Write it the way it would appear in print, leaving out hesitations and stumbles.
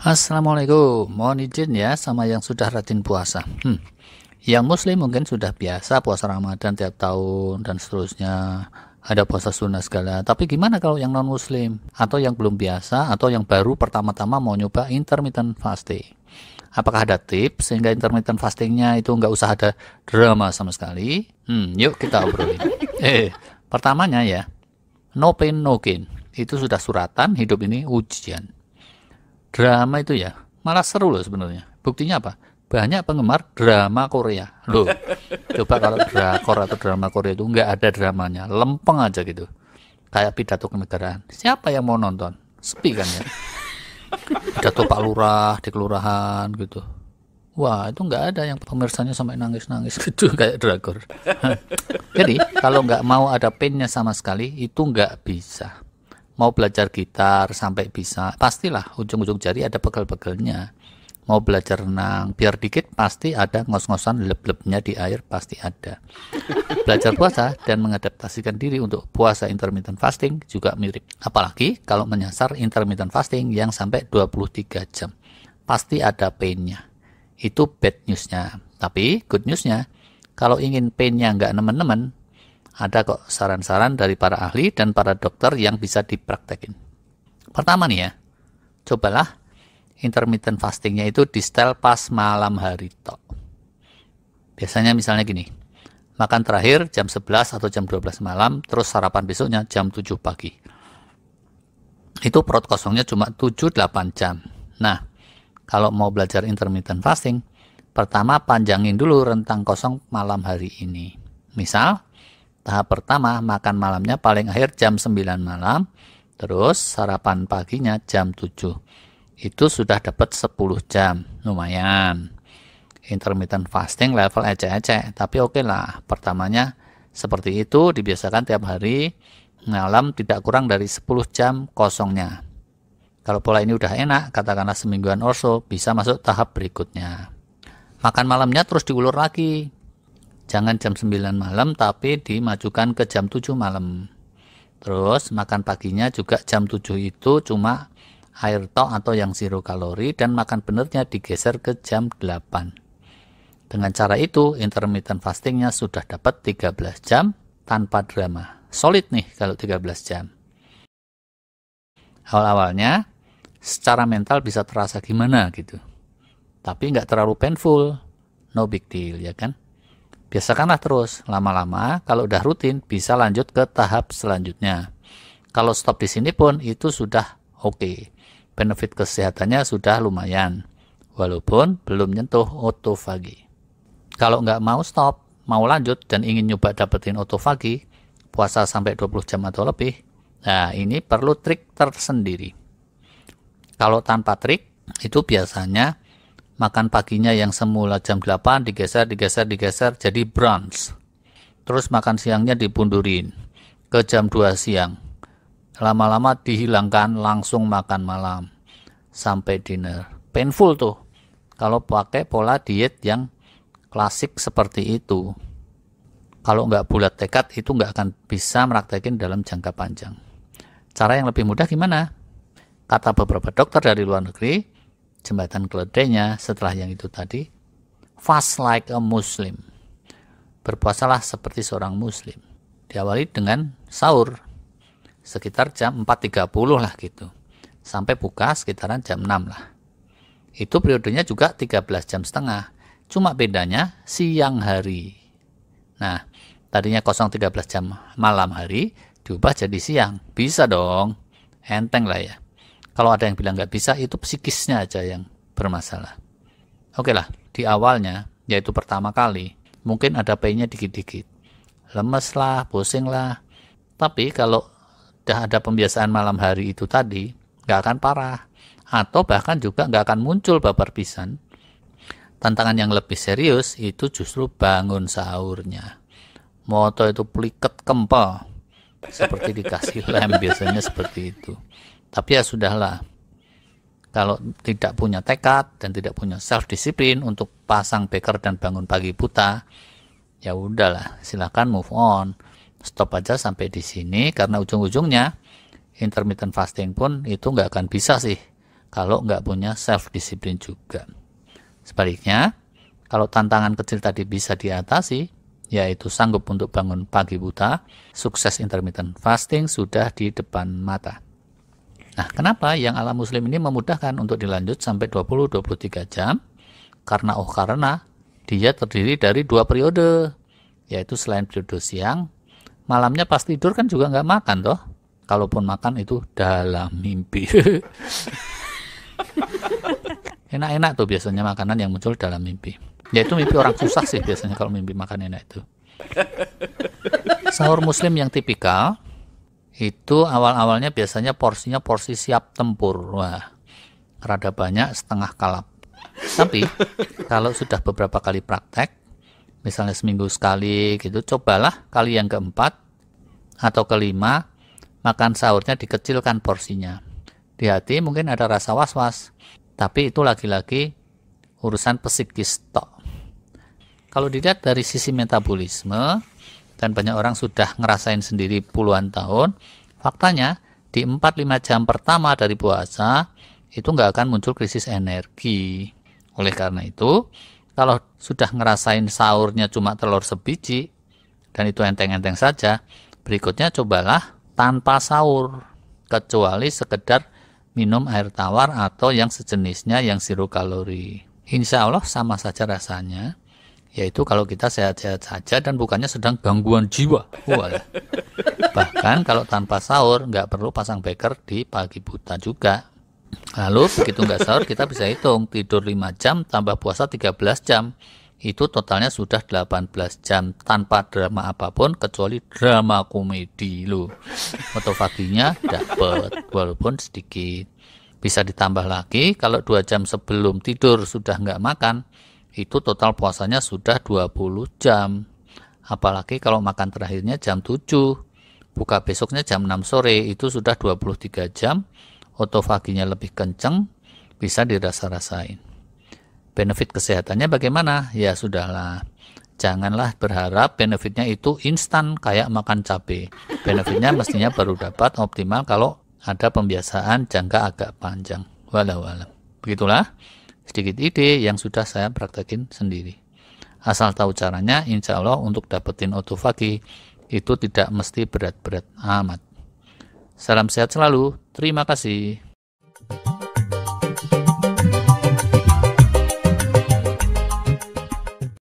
Assalamualaikum, mohon izin ya sama yang sudah rajin puasa. Yang muslim mungkin sudah biasa puasa Ramadan tiap tahun dan seterusnya, ada puasa sunnah segala. Tapi gimana kalau yang non muslim atau yang belum biasa atau yang baru pertama-tama mau nyoba intermittent fasting? Apakah ada tips sehingga intermittent fastingnya itu nggak usah ada drama sama sekali? Yuk kita obrolin. Pertamanya ya, no pain no gain. Itu sudah suratan, hidup ini ujian. Drama itu ya malah seru loh sebenarnya. Buktinya apa? Banyak penggemar drama Korea loh. Coba kalau drakor atau drama Korea itu nggak ada dramanya, lempeng aja gitu, kayak pidato kenegaraan. Siapa yang mau nonton? Sepi kan ya. Pidato Pak Lurah di kelurahan gitu, wah itu nggak ada yang pemirsanya sampai nangis-nangis gitu kayak drakor. Jadi kalau nggak mau ada painnya sama sekali itu nggak bisa. Mau belajar gitar sampai bisa, pastilah ujung-ujung jari ada pegel-pegelnya. Mau belajar renang, biar dikit pasti ada ngos-ngosan leb-lebnya di air, pasti ada. Belajar puasa dan mengadaptasikan diri untuk puasa intermittent fasting juga mirip. Apalagi kalau menyasar intermittent fasting yang sampai 23 jam. Pasti ada painnya. Itu bad newsnya. Tapi good newsnya, kalau ingin painnya nggak nemen-nemen, ada kok saran-saran dari para ahli dan para dokter yang bisa dipraktekin. Pertama nih ya, cobalah intermittent fastingnya itu di setel pas malam hari tok. Biasanya misalnya gini, makan terakhir jam 11 atau jam 12 malam, terus sarapan besoknya jam 7 pagi. Itu perut kosongnya cuma 7-8 jam. Nah, kalau mau belajar intermittent fasting, pertama panjangin dulu rentang kosong malam hari ini. Misal, tahap pertama makan malamnya paling akhir jam 9 malam, terus sarapan paginya jam 7. Itu sudah dapat 10 jam, lumayan. Intermittent fasting level ecek-ecek, tapi oke lah. Pertamanya seperti itu, dibiasakan tiap hari, malam tidak kurang dari 10 jam kosongnya. Kalau pola ini udah enak, katakanlah semingguan or so, bisa masuk tahap berikutnya. Makan malamnya terus diulur lagi. Jangan jam 9 malam tapi dimajukan ke jam 7 malam. Terus makan paginya juga jam 7 itu cuma air tok atau yang zero kalori, dan makan benernya digeser ke jam 8. Dengan cara itu intermittent fastingnya sudah dapat 13 jam tanpa drama. Solid nih kalau 13 jam. Awal-awalnya secara mental bisa terasa gimana gitu. Tapi nggak terlalu painful. No big deal ya kan. Biasakanlah terus, lama-lama kalau udah rutin bisa lanjut ke tahap selanjutnya. Kalau stop di sini pun itu sudah oke. Benefit kesehatannya sudah lumayan, walaupun belum nyentuh autofagi. Kalau nggak mau stop, mau lanjut dan ingin nyoba dapetin autofagi, puasa sampai 20 jam atau lebih, nah ini perlu trik tersendiri. Kalau tanpa trik, itu biasanya makan paginya yang semula jam 8 digeser jadi brunch. Terus makan siangnya dipundurin ke jam 2 siang. Lama-lama dihilangkan, langsung makan malam sampai dinner. Painful tuh kalau pakai pola diet yang klasik seperti itu. Kalau nggak bulat tekad itu nggak akan bisa meraktekin dalam jangka panjang. Cara yang lebih mudah gimana? Kata beberapa dokter dari luar negeri, jembatan keledainya setelah yang itu tadi, fast like a Muslim. Berpuasalah seperti seorang Muslim. Diawali dengan sahur sekitar jam 4.30 lah gitu, sampai buka sekitaran jam 6 lah. Itu periodenya juga 13 jam setengah, cuma bedanya siang hari. Nah, tadinya kosong 13 jam malam hari diubah jadi siang. Bisa dong, enteng lah ya. Kalau ada yang bilang nggak bisa, itu psikisnya aja yang bermasalah. Oke lah, di awalnya, yaitu pertama kali, mungkin ada painnya dikit-dikit. Lemes lah, pusing lah. Tapi kalau udah ada pembiasaan malam hari itu tadi, nggak akan parah. Atau bahkan juga nggak akan muncul babar pisan. Tantangan yang lebih serius itu justru bangun sahurnya. Moto itu pliket kempel. Seperti dikasih lem, biasanya seperti itu. Tapi ya sudahlah, kalau tidak punya tekad dan tidak punya self disiplin untuk pasang beker dan bangun pagi buta, ya udahlah, silakan move on, stop aja sampai di sini, karena ujung-ujungnya intermittent fasting pun itu nggak akan bisa sih kalau nggak punya self disiplin juga. Sebaliknya, kalau tantangan kecil tadi bisa diatasi, yaitu sanggup untuk bangun pagi buta, sukses intermittent fasting sudah di depan mata. Nah, kenapa yang ala muslim ini memudahkan untuk dilanjut sampai 20-23 jam? Karena dia terdiri dari 2 periode, yaitu selain periode siang, malamnya pas tidur kan juga nggak makan toh. Kalaupun makan itu dalam mimpi. Enak-enak tuh biasanya makanan yang muncul dalam mimpi. Ya itu mimpi orang susah sih biasanya kalau mimpi makan enak itu. Sahur muslim yang tipikal itu awal-awalnya biasanya porsinya porsi siap tempur. Wah, rada banyak setengah kalap. Tapi kalau sudah beberapa kali praktek, misalnya seminggu sekali gitu, cobalah kali yang keempat atau kelima makan sahurnya dikecilkan porsinya. Di hati mungkin ada rasa was-was, tapi itu lagi-lagi urusan psikis tok. Kalau dilihat dari sisi metabolisme, dan banyak orang sudah ngerasain sendiri puluhan tahun, faktanya di 4-5 jam pertama dari puasa itu nggak akan muncul krisis energi. Oleh karena itu, kalau sudah ngerasain sahurnya cuma telur sebiji, dan itu enteng-enteng saja, berikutnya cobalah tanpa sahur, kecuali sekedar minum air tawar atau yang sejenisnya yang zero kalori. Insya Allah sama saja rasanya, yaitu kalau kita sehat-sehat saja dan bukannya sedang gangguan jiwa. Bahkan kalau tanpa sahur nggak perlu pasang beker di pagi buta juga. Lalu begitu nggak sahur kita bisa hitung, tidur 5 jam tambah puasa 13 jam. Itu totalnya sudah 18 jam tanpa drama apapun kecuali drama komedi loh. Autofaginya dapat walaupun sedikit. Bisa ditambah lagi kalau 2 jam sebelum tidur sudah nggak makan, itu total puasanya sudah 20 jam. Apalagi kalau makan terakhirnya jam 7, buka besoknya jam 6 sore, itu sudah 23 jam. Autofaginya lebih kenceng, bisa dirasa-rasain. Benefit kesehatannya bagaimana? Ya sudahlah, janganlah berharap benefitnya itu instan kayak makan cabai. Benefitnya mestinya baru dapat optimal kalau ada pembiasaan jangka agak panjang. Walau. Begitulah sedikit ide yang sudah saya praktekin sendiri. Asal tahu caranya, insya Allah untuk dapetin autofagi itu tidak mesti berat-berat amat. Salam sehat selalu, terima kasih.